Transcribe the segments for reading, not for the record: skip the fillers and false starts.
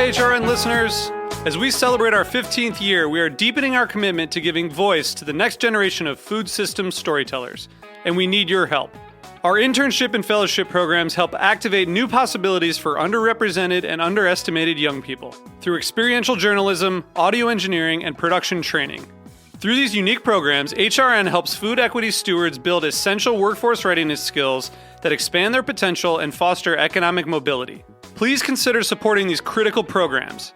HRN listeners. As we celebrate our 15th year, we are deepening our commitment to giving voice to the next generation of food systems storytellers, and we need your help. Our internship and fellowship programs help activate new possibilities for underrepresented and underestimated young people through experiential journalism, audio engineering, and production training. Through these unique programs, HRN helps food equity stewards build essential workforce readiness skills that expand their potential and foster economic mobility. Please consider supporting these critical programs.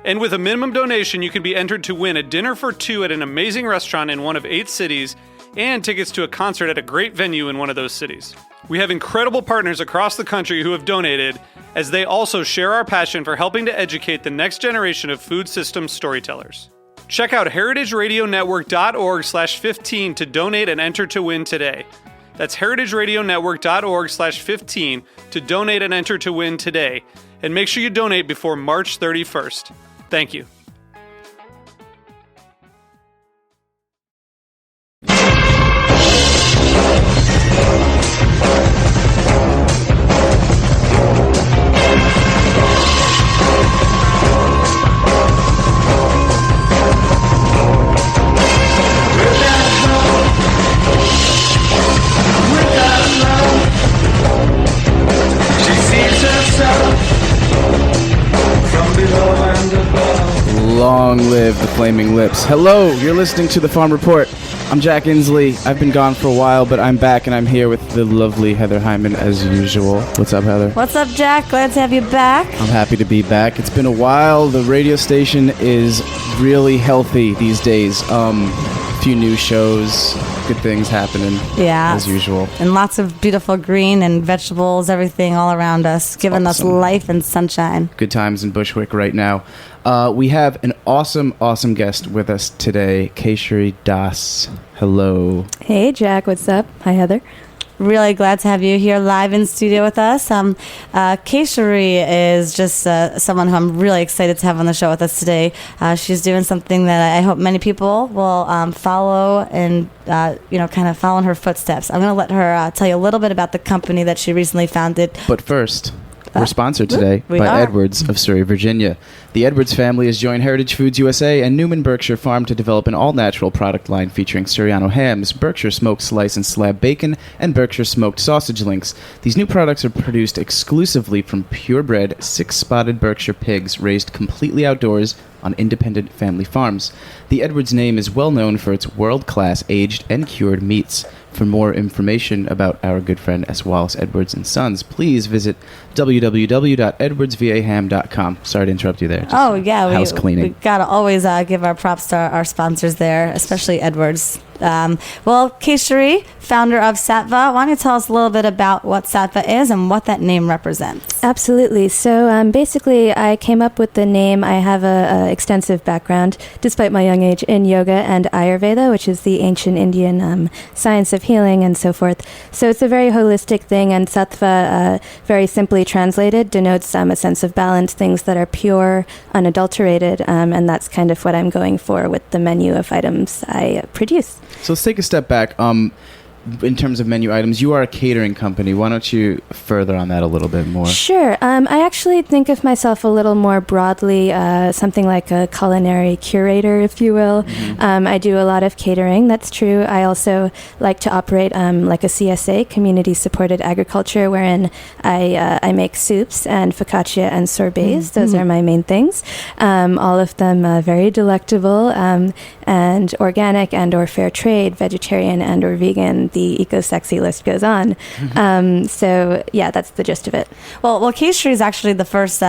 And with a minimum donation, you can be entered to win a dinner for two at an amazing restaurant in one of 8 cities and tickets to a concert at a great venue in one of those cities. We have incredible partners across the country who have donated, as they also share our passion for helping to educate the next generation of food systems storytellers. Check out heritageradionetwork.org/15 to donate and enter to win today. That's heritageradionetwork.org/15 to donate and enter to win today. And make sure you donate before March 31st. Thank you. Long live the Flaming Lips. Hello, you're listening to The Farm Report. I'm Jack Inslee. I've been gone for a while, but I'm back, and I'm here with the lovely Heather Hyman as usual. What's up, Heather? What's up, Jack? Glad to have you back. I'm happy to be back. It's been a while. The radio station is really healthy these days. A few new shows, good things happening, as usual. And lots of beautiful green and vegetables, everything all around us, giving us life and sunshine. Good times in Bushwick right now. We have an awesome guest with us today, Keshari Das. Hello. Hey, Jack. What's up? Hi, Heather. Really glad to have you here live in studio with us. Keshari is just someone who I'm really excited to have on the show with us today. She's doing something that I hope many people will follow and, kind of follow in her footsteps. I'm going to let her tell you a little bit about the company that she recently founded. But first, we're sponsored today by Edwards of Surrey, Virginia. The Edwards family has joined Heritage Foods USA and Newman Berkshire Farm to develop an all-natural product line featuring Suriano hams, Berkshire smoked slice and slab bacon, and Berkshire smoked sausage links. These new products are produced exclusively from purebred, 6-spotted Berkshire pigs raised completely outdoors on independent family farms. The Edwards name is well known for its world-class aged and cured meats. For more information about our good friend S. Wallace Edwards & Sons, please visit www.edwardsvaham.com. Sorry to interrupt you there. House cleaning. We gotta always give our props to our sponsors there, especially Edwards. Keshari, founder of Sattva, why don't you tell us a little bit about what Sattva is and what that name represents? Absolutely. So basically, I came up with the name. I have a extensive background, despite my young age, in yoga and Ayurveda, which is the ancient Indian science of healing and so forth. So it's a very holistic thing, and Sattva, very simply translated, denotes a sense of balance, things that are pure, unadulterated, and that's kind of what I'm going for with the menu of items I produce. So let's take a step back. In terms of menu items, you are a catering company. Why don't you further on that a little bit more? Sure. I actually think of myself a little more broadly, something like a culinary curator, if you will. Mm-hmm. I do a lot of catering, that's true. I also like to operate like a CSA, community-supported agriculture, wherein I make soups and focaccia and sorbets. Mm-hmm. Those are my main things. All of them very delectable and organic and or fair trade, vegetarian and or vegan. The eco-sexy list goes on. That's the gist of it. Well, Keshari is actually the first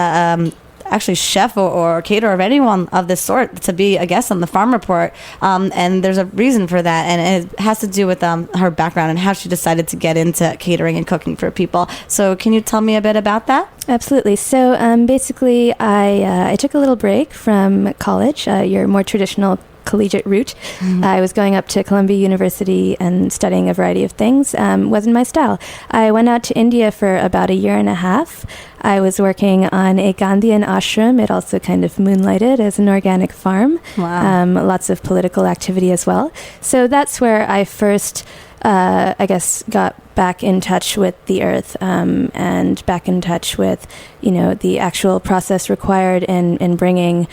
chef or caterer of anyone of this sort to be a guest on the Farm Report, and there's a reason for that, and it has to do with her background and how she decided to get into catering and cooking for people. So can you tell me a bit about that? Absolutely. So basically, I took a little break from college, your more traditional collegiate route. Mm-hmm. I was going up to Columbia University and studying a variety of things. Wasn't my style. I went out to India for about a year and a half. I was working on a Gandhian ashram. It also kind of moonlighted as an organic farm. Wow. Lots of political activity as well. So that's where I first I guess, got back in touch with the earth and back in touch with, the actual process required in bringing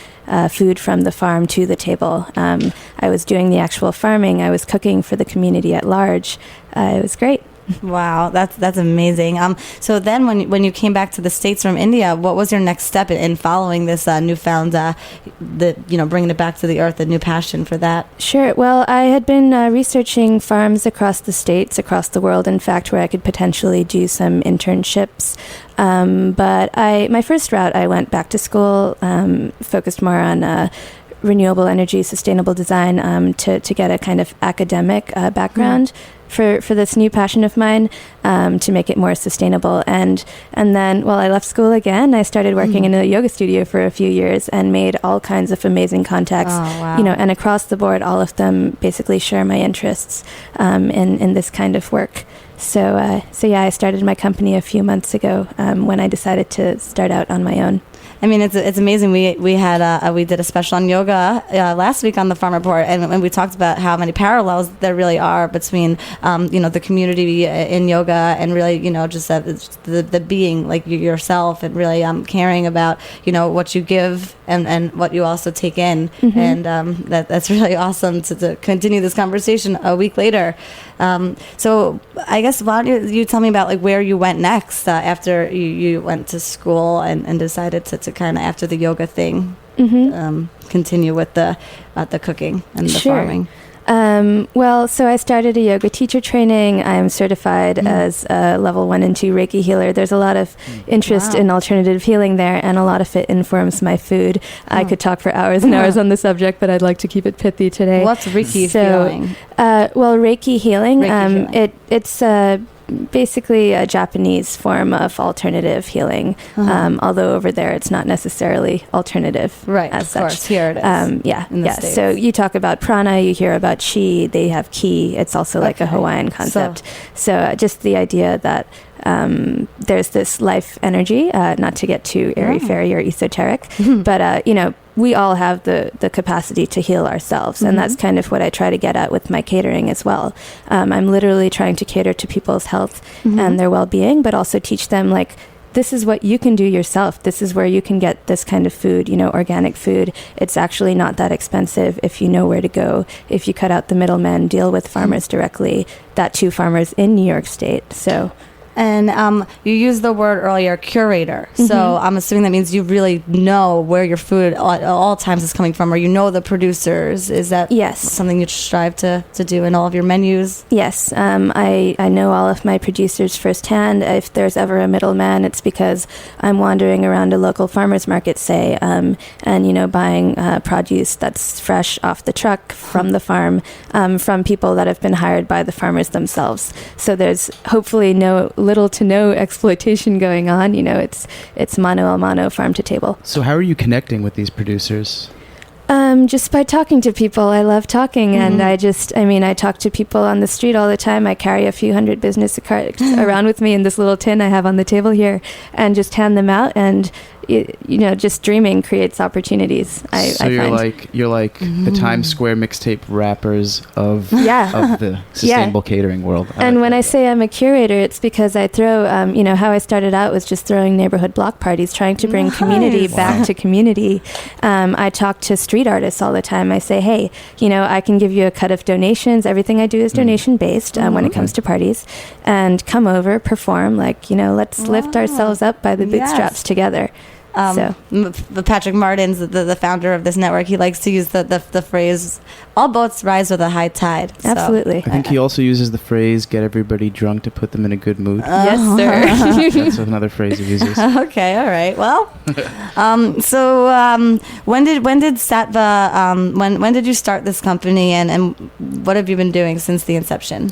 food from the farm to the table. I was doing the actual farming. I was cooking for the community at large. It was great. Wow, that's amazing. So then when you came back to the States from India, what was your next step in following this newfound, bringing it back to the earth, a new passion for that? Sure. Well, I had been researching farms across the States, across the world, in fact, where I could potentially do some internships. But my first route, I went back to school, focused more on renewable energy, sustainable design, to get a kind of academic background. For this new passion of mine, to make it more sustainable. And then, while I left school again, I started working in a yoga studio for a few years and made all kinds of amazing contacts. Oh, wow. And across the board, all of them basically share my interests in this kind of work. So yeah, I started my company a few months ago when I decided to start out on my own. I mean, it's amazing. We did a special on yoga last week on the Farm Report, and we talked about how many parallels there really are between the community in yoga and really just the being like yourself, and really caring about what you give and what you also take in, and that's really awesome to continue this conversation a week later. So I guess why don't you tell me about like where you went next after you went to school and decided to kind of, after the yoga thing, continue with the cooking and the farming. Well, so I started a yoga teacher training. I'm certified as a level 1 and 2 Reiki healer. There's a lot of interest in alternative healing there, and a lot of it informs my food. I could talk for hours and hours on the subject, but I'd like to keep it pithy today. What's Reiki healing? Well, Reiki healing, it's basically a Japanese form of alternative healing, although over there it's not necessarily alternative, right? As of such. Course, here it is. Yeah. So you talk about prana, you hear about chi. They have ki. It's also like a Hawaiian concept. So just the idea that there's this life energy. Not to get too airy-fairy or esoteric, but we all have the capacity to heal ourselves, and that's kind of what I try to get at with my catering as well. I'm literally trying to cater to people's health and their well-being, but also teach them, like, this is what you can do yourself. This is where you can get this kind of food, organic food. It's actually not that expensive if you know where to go, if you cut out the middlemen, deal with farmers directly, that too farmers in New York State. So... And you used the word earlier, curator. So I'm assuming that means you really know where your food at all times is coming from, or the producers. Is that something you strive to do in all of your menus? Yes. I know all of my producers firsthand. If there's ever a middleman, it's because I'm wandering around a local farmer's market, say, and buying produce that's fresh off the truck from the farm, from people that have been hired by the farmers themselves. So there's hopefully little to no exploitation going on. It's mano a mano, farm to table. So how are you connecting with these producers? Just by talking to people. I love talking, and I talk to people on the street all the time. I carry a few hundred business cards around with me in this little tin I have on the table here, and just hand them out, and just dreaming creates opportunities. You're like the Times Square mixtape rappers of the sustainable catering world. And when I say I'm a curator, it's because I throw, how I started out was just throwing neighborhood block parties, trying to bring community back to community. I talk to street artists all the time. I say, hey, I can give you a cut of donations. Everything I do is donation based when it comes to parties. And come over, perform, let's lift ourselves up by the bootstraps together. Patrick Martin's the founder of this network. He likes to use the phrase, all boats rise with a high tide. Absolutely. I think he also uses the phrase, get everybody drunk to put them in a good mood. Yes, sir. That's another phrase he uses. Okay, all right. Well, when did Sattva, when did you start this company, and what have you been doing since the inception?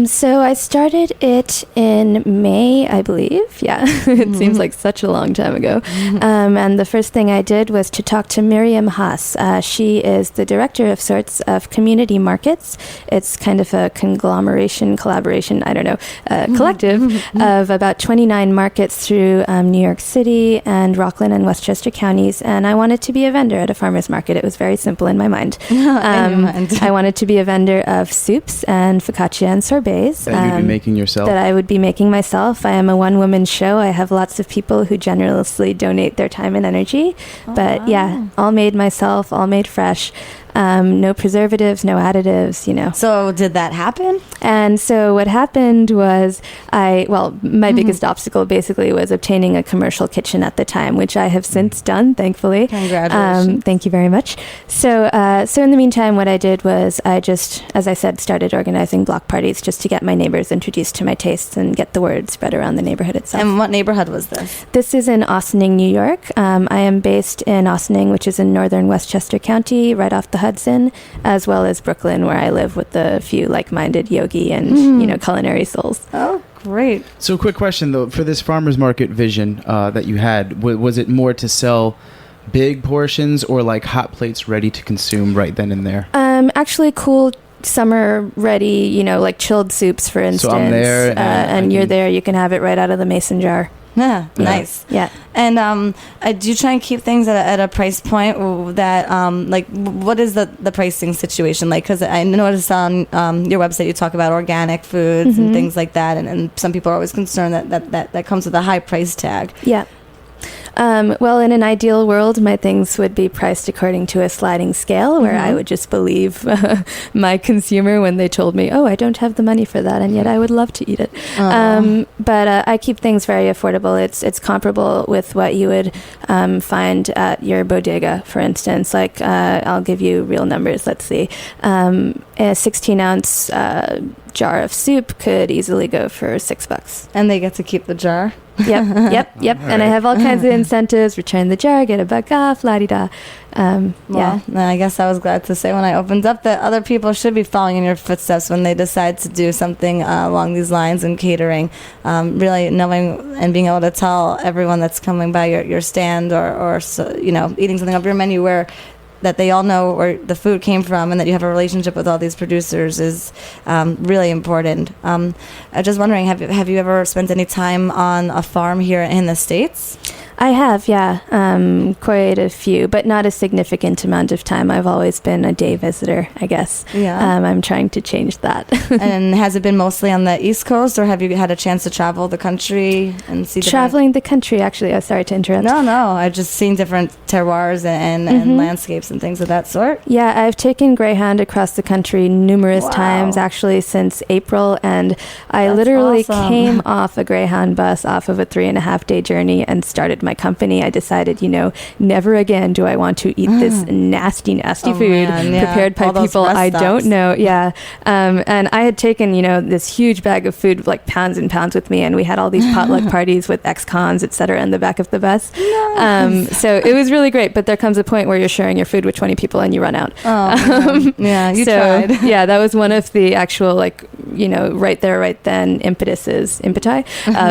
So I started it in May, I believe. Yeah, it seems like such a long time ago. And the first thing I did was to talk to Miriam Haas. She is the director of sorts of community markets. It's kind of a collaboration, collective of about 29 markets through New York City and Rockland and Westchester counties. And I wanted to be a vendor at a farmer's market. It was very simple in my mind. I wanted to be a vendor of soups and focaccia and and sorbets. That you'd be making yourself? That I would be making myself. I am a one-woman show. I have lots of people who generously donate their time and energy. But yeah, all made myself, all made fresh. No preservatives, no additives, So did that happen? And so what happened was my biggest obstacle basically was obtaining a commercial kitchen at the time, which I have since done, thankfully. Congratulations. Thank you very much. So in the meantime, what I did was I just, as I said, started organizing block parties just to get my neighbors introduced to my tastes and get the word spread around the neighborhood itself. And what neighborhood was this? This is in Ossining, New York. I am based in Ossining, which is in northern Westchester County, right off the Hudson, as well as Brooklyn, where I live with a few like-minded yogi and culinary souls. Oh, great. So, quick question though: for this farmers market vision that you had, was it more to sell big portions or like hot plates ready to consume right then and there? Actually, cool summer ready, like chilled soups, for instance. So I'm there, and you're there. You can have it right out of the mason jar. Yeah, nice. Yeah. And do you try and keep things at a price point that, what is the pricing situation like? Because I noticed on your website you talk about organic foods and things like that, and some people are always concerned that comes with a high price tag. Yeah. Well, in an ideal world, my things would be priced according to a sliding scale where I would just believe my consumer when they told me, oh, I don't have the money for that, and yet I would love to eat it. But I keep things very affordable. It's comparable with what you would find at your bodega, for instance. Like, I'll give you real numbers. Let's see. A 16-ounce jar of soup could easily go for $6. And they get to keep the jar? Yep. And I have all kinds of incentives. Return the jar, get $1 off, la-di-da. Yeah. I guess I was glad to say when I opened up that other people should be following in your footsteps when they decide to do something along these lines in catering. Really knowing and being able to tell everyone that's coming by your stand or eating something off your menu where that they all know where the food came from and that you have a relationship with all these producers is really important. I'm just wondering, have you ever spent any time on a farm here in the States? I have, yeah. Quite a few, but not a significant amount of time. I've always been a day visitor, I guess. Yeah. I'm trying to change that. And has it been mostly on the East Coast, or have you had a chance to travel the country and see Traveling the country, actually. I'm sorry to interrupt. No. I've just seen different terroirs and landscapes and things of that sort. Yeah, I've taken Greyhound across the country numerous times, actually, since April, and That's literally awesome. Came off a Greyhound bus off of a 3.5-day journey and started my company. I decided, never again do I want to eat this nasty food prepared by people I don't know. Yeah. And I had taken, this huge bag of food, like pounds and pounds with me, and we had all these potluck parties with ex-cons, et cetera, in the back of the bus. Nice. So it was really great, but there comes a point where you're sharing your food with 20 people and you run out. You tried. Yeah, that was one of the actual, right there, right then impeti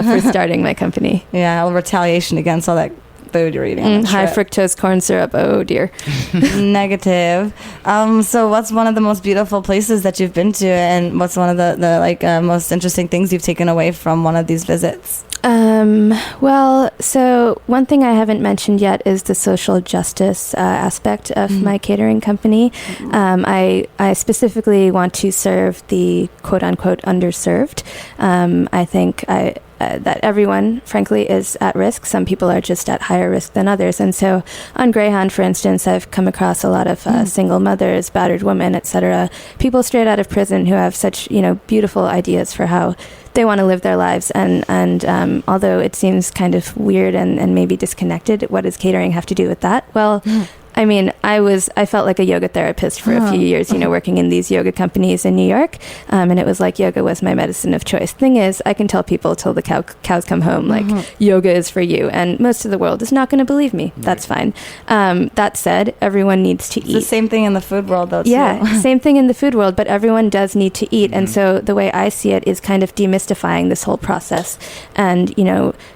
for starting my company. Yeah, retaliation against all that food you're eating. High fructose corn syrup. Oh dear. Negative. So what's one of the most beautiful places that you've been to, and what's one of the most interesting things you've taken away from one of these visits? Well, so one thing I haven't mentioned yet is the social justice aspect of my catering company. I specifically want to serve the quote-unquote underserved. I think that everyone, frankly, is at risk. Some people are just at higher risk than others. And so on Greyhound, for instance, I've come across a lot of single mothers, battered women, etc., people straight out of prison who have such, beautiful ideas for how they want to live their lives. And although it seems kind of weird and maybe disconnected, what does catering have to do with that? Well, I mean, I felt like a yoga therapist for a few years, working in these yoga companies in New York. And it was like yoga was my medicine of choice. Thing is, I can tell people till the cows come home, like, yoga is for you. And most of the world is not going to believe me. Right. That's fine. That said, everyone needs to eat. It's the same thing in the food world, though, too. Yeah, same thing in the food world, but everyone does need to eat. And so the way I see it is kind of demystifying this whole process and,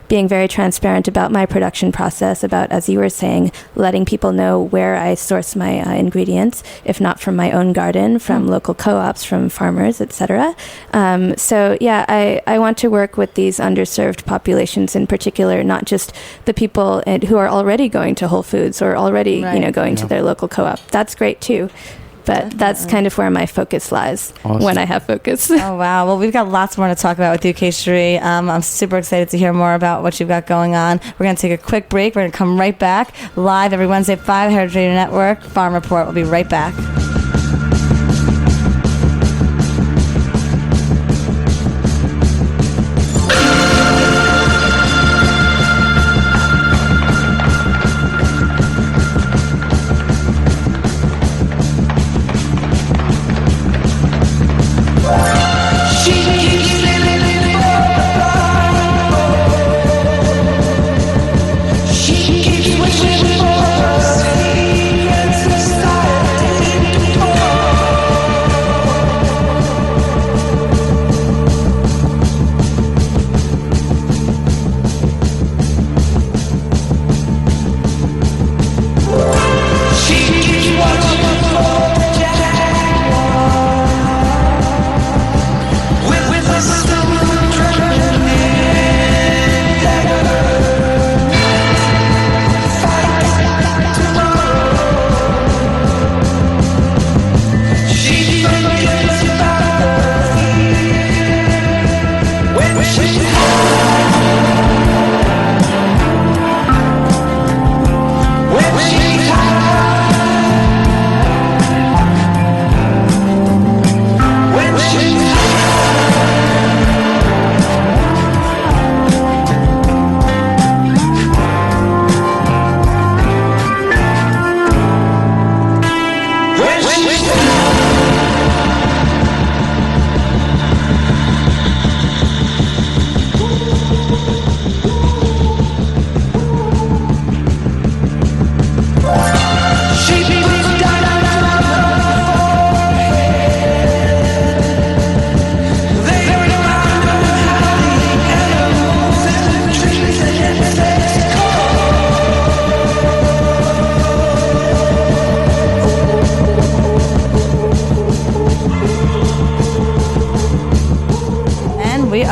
being very transparent about my production process, about, as you were saying, letting people know where I source my ingredients, if not from my own garden, from local co-ops, from farmers, etc. So yeah, I want to work with these underserved populations in particular, not just the people who are already going to Whole Foods or already, going to their local co-op. That's great too. But that's kind of where my focus lies when I have focus. Oh, wow. Well, we've got lots more to talk about with you, Keshari. I'm super excited to hear more about what you've got going on. We're going to take a quick break. We're going to come right back live every Wednesday at 5, Heritage Radio Network. Farm Report. We'll be right back.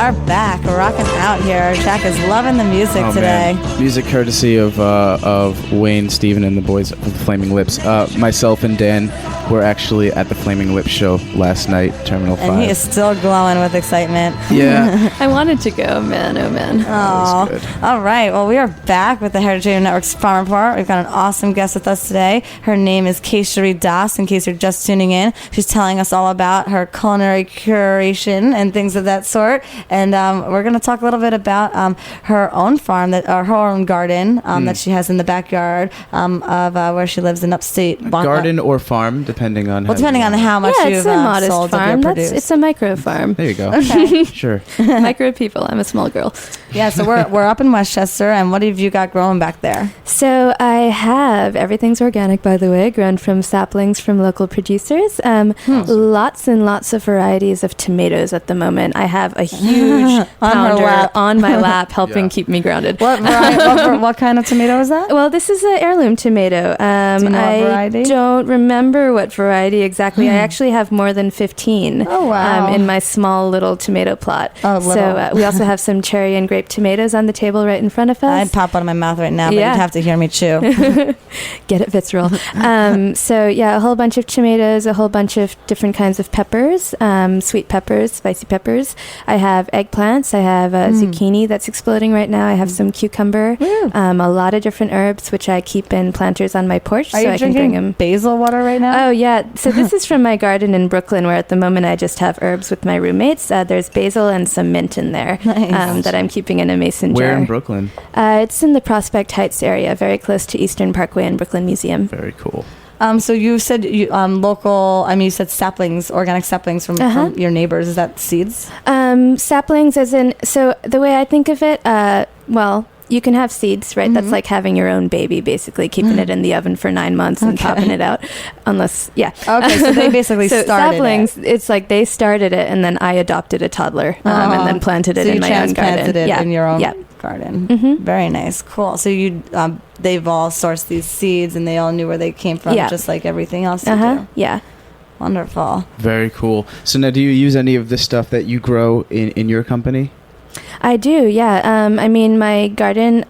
are back, rocking out here. Jack is loving the music today. Man. Music courtesy of Wayne, Steven, and the boys of the Flaming Lips. Myself and Dan were actually at the Flaming Lips show last night, Terminal 5. And he is still glowing with excitement. Yeah. I wanted to go, man. Oh, man. Oh, all right. Well, we are back with the Heritage Radio Network's Farm Report. We've got an awesome guest with us today. Her name is Keshari Das, in case you're just tuning in. She's telling us all about her culinary curation and things of that sort. And we're going to talk a little bit about her own farm, or her own garden that she has in the backyard of where she lives in upstate. Garden or farm, depending on depending on how much you've sold farm. of your produce. It's a micro farm. There you go. Okay. Sure. Micro people. I'm a small girl. Yeah, so we're up in Westchester, and what have you got growing back there? So I have, everything's organic, by the way, grown from saplings from local producers. Lots and lots of varieties of tomatoes at the moment. I have a huge pounder on my lap helping keep me grounded. What kind of tomato is that? Well, this is an heirloom tomato. Do you know what variety? I don't remember what variety exactly. I actually have more than 15 in my small little tomato plot. So we also have some cherry and grape tomatoes on the table right in front of us. I'd pop one in my mouth right now, but you'd have to hear me chew. Get it visceral. So yeah, a whole bunch of tomatoes, a whole bunch of different kinds of peppers, sweet peppers, spicy peppers. I have eggplants. I have zucchini that's exploding right now. I have some cucumber, a lot of different herbs, which I keep in planters on my porch. Are you drinking basil water right now? Oh, yeah. So this is from my garden in Brooklyn, where at the moment I just have herbs with my roommates. There's basil and some mint in there that I'm keeping in a mason jar. Where in Brooklyn? It's in the Prospect Heights area, very close to Eastern Parkway and Brooklyn Museum. Very cool. So you said local, you said saplings, organic saplings from your neighbors. Is that seeds? Saplings as in, so the way I think of it, you can have seeds, right? That's like having your own baby, basically, keeping it in the oven for 9 months and popping it out. Unless, Okay, so they basically started saplings, it's like they started it, and then I adopted a toddler and then planted it in my own garden. So you transplanted it in your own garden. Very nice. Cool. So you, they've all sourced these seeds, and they all knew where they came from, just like everything else you do. Yeah. Wonderful. Very cool. So now, do you use any of this stuff that you grow in your company? I do, yeah. I mean, my garden,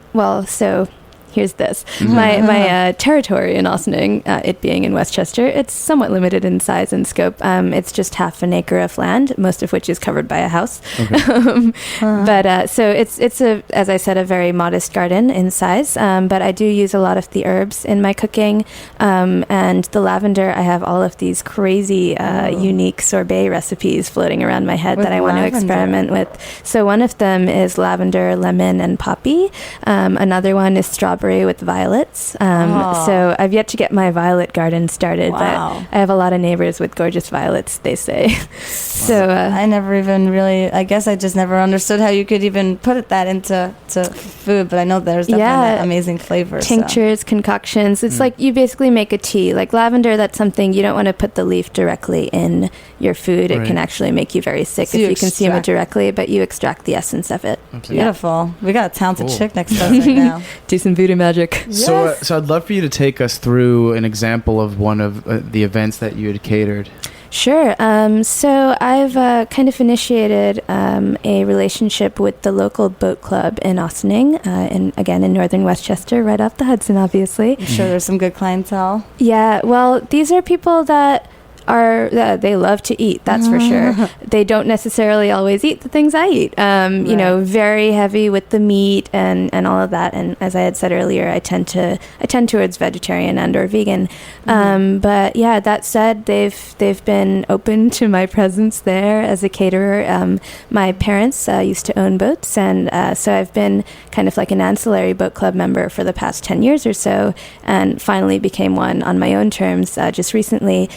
here's this. My territory in Ossining, it being in Westchester, it's somewhat limited in size and scope. It's just half an acre of land, most of which is covered by a house. Okay. But so it's a, as I said, a very modest garden in size. But I do use a lot of the herbs in my cooking, and the lavender. I have all of these crazy, unique sorbet recipes floating around my head that I want to experiment with. So one of them is lavender, lemon, and poppy. Another one is strawberry with violets. So I've yet to get my violet garden started, but I have a lot of neighbors with gorgeous violets, they say. So I never even really, I guess I just never understood how you could even put that into food, but I know there's definitely that amazing flavor. Tinctures, concoctions. It's like you basically make a tea. Like lavender, that's something you don't want to put the leaf directly in your food. It can actually make you very sick if you consume it directly, but you extract the essence of it. Okay. Beautiful. We got a talented chick next to us right now. Do some voodoo magic. Yes. So I'd love for you to take us through an example of one of the events that you had catered. Sure. So I've kind of initiated a relationship with the local boat club in Ossining, in northern Westchester, right off the Hudson, obviously. I'm sure there's some good clientele. Yeah. Well, these are people that they love to eat, that's for sure. They don't necessarily always eat the things I eat. You know, very heavy with the meat and all of that. And as I had said earlier, I tend towards vegetarian and or vegan. But yeah, that said, they've been open to my presence there as a caterer. My parents used to own boats, and so I've been kind of like an ancillary boat club member for the past 10 years or so, and finally became one on my own terms just recently.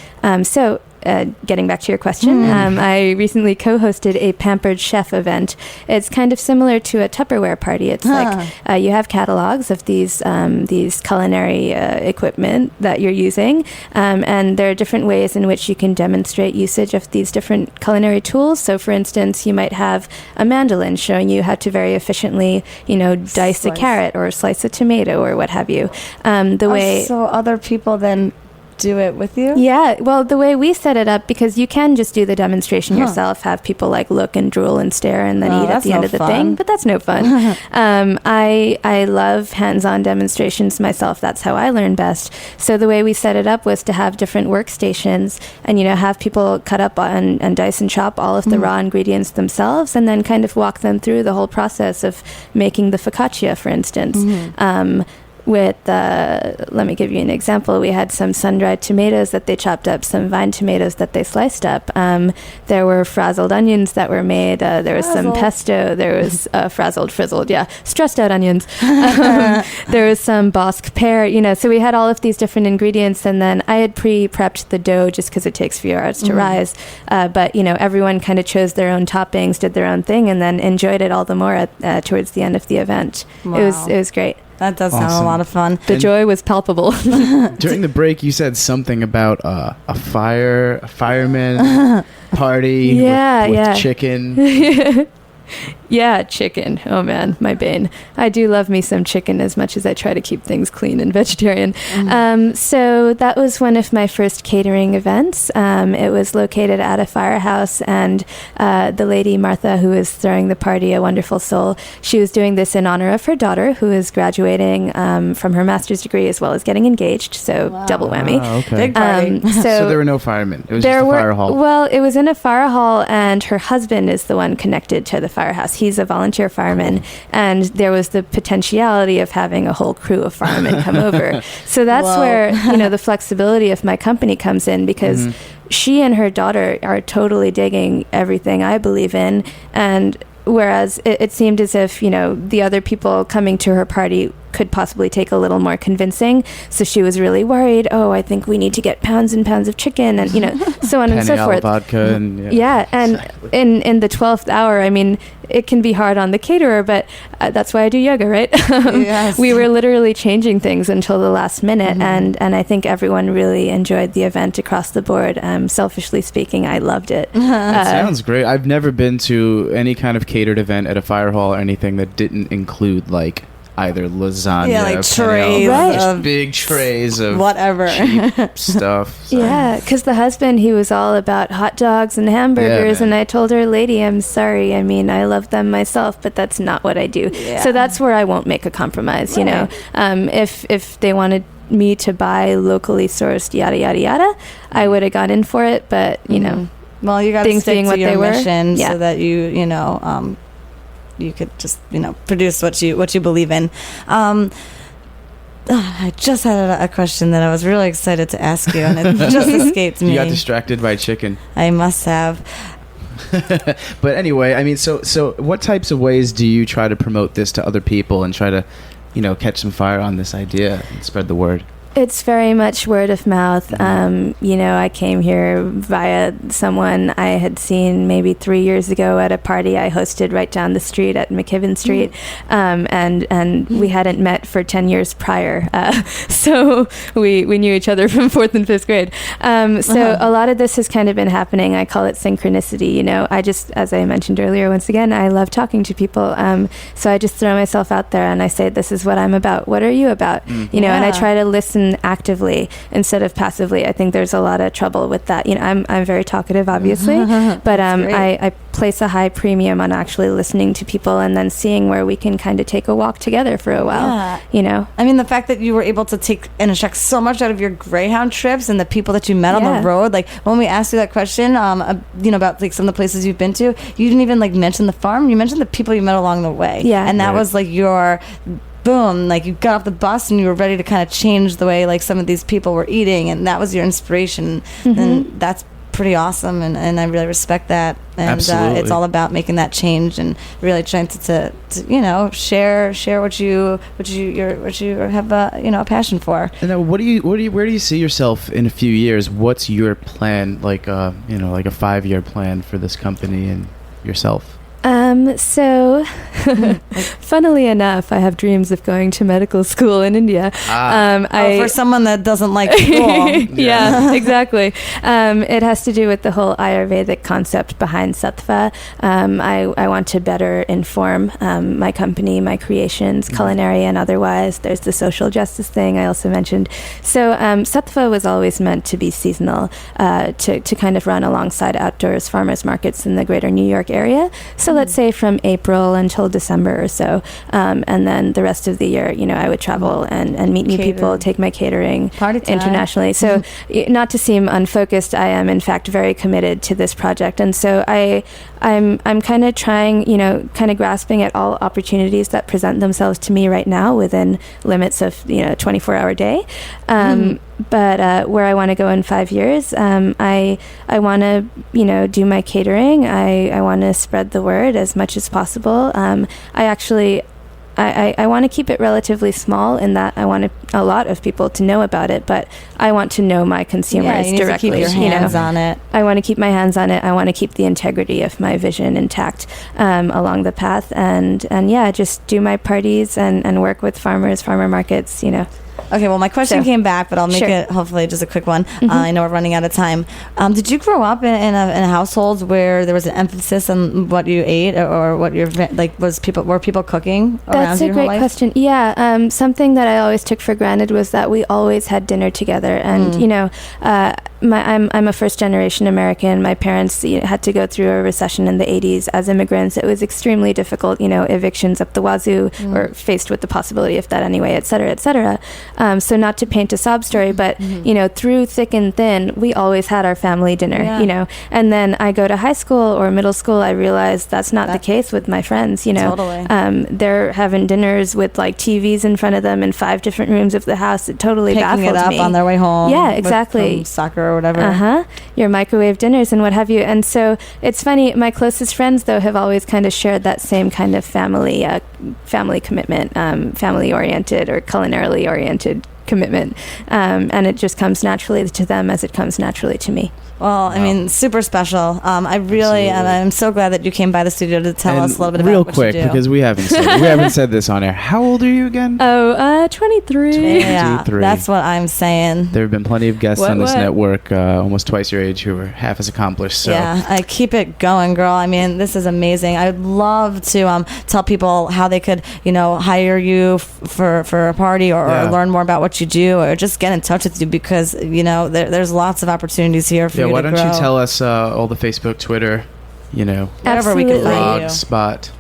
So getting back to your question, I recently co-hosted a Pampered Chef event. It's kind of similar to a Tupperware party. It's like you have catalogs of these culinary equipment that you're using, and there are different ways in which you can demonstrate usage of these different culinary tools. So, for instance, you might have a mandolin showing you how to very efficiently, dice a carrot or slice a tomato or what have you. So other people then do it with you? Yeah, well, the way we set it up, because you can just do the demonstration yourself, have people like look and drool and stare and then eat at the end of the thing, but that's no fun. I love hands-on demonstrations myself. That's how I learn best. So the way we set it up was to have different workstations and, have people cut up and dice and chop all of the raw ingredients themselves, and then kind of walk them through the whole process of making the focaccia, for instance. Let me give you an example. We had some sun-dried tomatoes that they chopped up, some vine tomatoes that they sliced up. There were frazzled onions that were made. There was some pesto. There was frizzled, stressed out onions. There was some Bosque pear, so we had all of these different ingredients, and then I had pre-prepped the dough just because it takes a few hours to rise. But, everyone kind of chose their own toppings, did their own thing, and then enjoyed it all the more towards the end of the event. Wow. It was great. That does sound a lot of fun. The joy was palpable. During the break, you said something about a fireman party with chicken. Yeah, chicken. Oh man, my bane. I do love me some chicken as much as I try to keep things clean and vegetarian. So that was one of my first catering events. It was located at a firehouse, and the lady Martha, who was throwing the party, a wonderful soul, she was doing this in honor of her daughter, who is graduating from her master's degree as well as getting engaged. So double whammy. Okay. Big party. So there were no firemen. It was just a fire hall. Well, it was in a fire hall, and her husband is the one connected to the firehouse. He's a volunteer fireman, and there was the potentiality of having a whole crew of firemen come over. So that's where, the flexibility of my company comes in, because she and her daughter are totally digging everything I believe in, and whereas it seemed as if, the other people coming to her party could possibly take a little more convincing. So she was really worried. Oh, I think we need to get pounds and pounds of chicken, and so on and so forth. Vodka and and exactly. in the 12th hour, I mean, it can be hard on the caterer, but that's why I do yoga, right? Yes. We were literally changing things until the last minute, and I think everyone really enjoyed the event across the board. Selfishly speaking, I loved it. That sounds great. I've never been to any kind of catered event at a fire hall or anything that didn't include like either lasagna, Yeah, like trays just big trays of whatever cheap stuff. So. Yeah, because the husband, he was all about hot dogs and hamburgers, and I told her, lady, I'm sorry. I mean, I love them myself, but that's not what I do. Yeah. So that's where I won't make a compromise, you know. If they wanted me to buy locally sourced yada, yada, yada, I would have gone in for it, but, you know. Well, you got to stick to your mission so that you know, you could just, you know, produce what you believe in. I just had a question that I was really excited to ask you, and it just escaped me. You got distracted by chicken. I must have. But anyway, I mean, so what types of ways do you try to promote this to other people and try to, you know, catch some fire on this idea and spread the word? It's very much word of mouth. You know, I came here via someone I had seen maybe 3 years ago at a party I hosted right down the street at McKibben Street, and we hadn't met for 10 years prior. So we knew each other from 4th and 5th grade. So a lot of this has kind of been happening. I call it synchronicity. You know, I just, as I mentioned earlier, once again, I love talking to people. So I just throw myself out there and I say, this is what I'm about. What are you about? You know, and I try to listen actively instead of passively. I think there's a lot of trouble with that. You know, I'm very talkative, obviously, but I place a high premium on actually listening to people and then seeing where we can kind of take a walk together for a while. Yeah. You know, I mean, the fact that you were able to take and extract so much out of your Greyhound trips and the people that you met on the road. Like when we asked you that question, you know, about like some of the places you've been to, you didn't even like mention the farm. You mentioned the people you met along the way. Yeah, and that was like your boom, like you got off the bus and you were ready to kind of change the way like some of these people were eating, and that was your inspiration. And that's pretty awesome, and I really respect that. And it's all about making that change and really trying to you know, share what you have a passion for. And then where do you see yourself in a few years? What's your plan, like you know, like a 5-year plan for this company and yourself? So, funnily enough, I have dreams of going to medical school in India. For someone that doesn't like school. Yeah, exactly. It has to do with the whole Ayurvedic concept behind Sattva. I want to better inform my company, my creations, culinary and otherwise. There's the social justice thing I also mentioned. So, Sattva was always meant to be seasonal, to kind of run alongside outdoors farmers markets in the greater New York area. So let's say from April until December or so, and then the rest of the year, you know, I would travel and meet new people, take my catering internationally. So not to seem unfocused, I am in fact very committed to this project, and so I'm kind of trying, you know, kind of grasping at all opportunities that present themselves to me right now within limits of, you know, a 24-hour day. But where I want to go in 5 years, I want to, you know, do my catering. I want to spread the word as much as possible. I want to keep it relatively small in that I want a lot of people to know about it, but I want to know my consumers you directly. To keep your hands on it. I want to keep my hands on it. I want to keep the integrity of my vision intact along the path, and yeah, just do my parties and work with farmers, farmer markets, you know. Okay, well, my question came back, but I'll make it hopefully just a quick one. I know we're running out of time. Did you grow up in a household where there was an emphasis on what you ate, or what your were people cooking around That's a your great whole life? question. Yeah, something that I always took for granted was that we always had dinner together, and you know, I'm a first generation American. My parents had to go through a recession in the 80s as immigrants. It was extremely difficult, you know, evictions up the wazoo, or faced with the possibility of that anyway, et cetera, et cetera. So not to paint a sob story, but, you know, through thick and thin, we always had our family dinner, you know. And then I go to high school or middle school, I realized that's not the case with my friends, you know. Totally. They're having dinners with, like, TVs in front of them in 5 different rooms of the house. It totally baffled me. Picking it up on their way home. Yeah, exactly. From soccer or whatever. Your microwave dinners and what have you. And so it's funny, my closest friends, though, have always kind of shared that same kind of family commitment, family-oriented or culinarily-oriented commitment. And it just comes naturally to them as it comes naturally to me. Well, I mean, super special. I really, I'm so glad that you came by the studio to tell us a little bit about real what quick, you do. because we haven't said this on air. How old are you again? 23. Yeah, 23. that's what I'm saying. There have been plenty of guests on this network, almost twice your age, who are half as accomplished. So. Yeah, I keep it going, girl. I mean, this is amazing. I would love to tell people how they could, hire you for a party or learn more about what you do, or just get in touch with you, because there's lots of opportunities here for you to grow. Why don't you tell us all the Facebook, Twitter, wherever we can find you. Spot.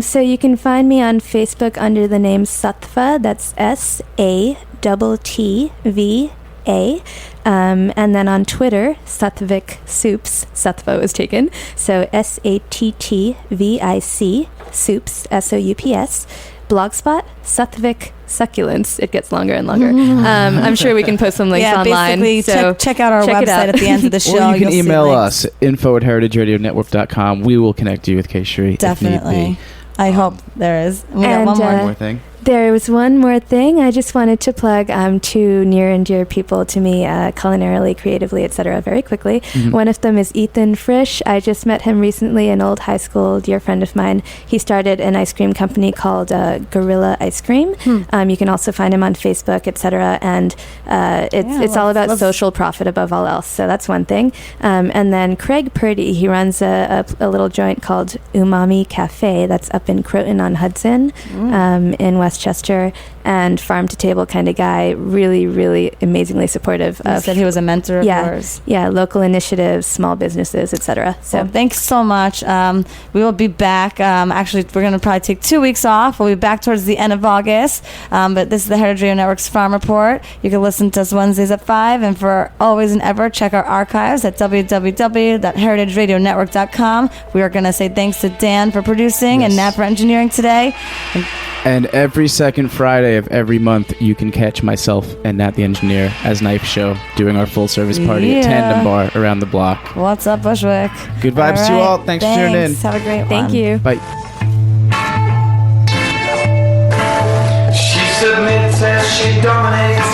So you can find me on Facebook under the name Sattva. That's SATTVA. And then on Twitter, Sattvic Soups. Sattva was taken. So SATTVIC Soups, SOUPS. Blogspot, Sattvic Succulents. It gets longer and longer. I'm sure we can post some links online. Basically, so check out our website at the end of the show. Or you can email us, info@heritageradionetwork.com. We will connect you with Keshari. Definitely. I hope there is. We got one more thing. There was one more thing I just wanted to plug two near and dear people to me, culinarily, creatively, etc. very quickly. Mm-hmm. One of them is Ethan Frisch. I just met him recently, an old high school dear friend of mine. He started an ice cream company called Gorilla Ice Cream. You can also find him on Facebook, etc. And it's all about social profit above all else. So that's one thing. And then Craig Purdy, he runs a little joint called Umami Cafe that's up in Croton-on-Hudson in Westchester, and farm to table kind of guy, really, really amazingly supportive. You said he was a mentor of yours. Yeah, local initiatives, small businesses, etc. So thanks so much. We will be back. Actually, we're going to probably take 2 weeks off. We'll be back towards the end of August. But this is the Heritage Radio Network's Farm Report. You can listen to us Wednesdays at 5, and for always and ever, check our archives at www.heritageradionetwork.com. We are going to say thanks to Dan for producing and Nat for engineering today. And every second Friday of every month, you can catch myself and Nat the engineer as Knife Show doing our full service party at Tandem Bar around the block. What's up, Bushwick? Good vibes to you all. Thanks for tuning in. Have a great one. Thank you. Bye. She submits as she dominates.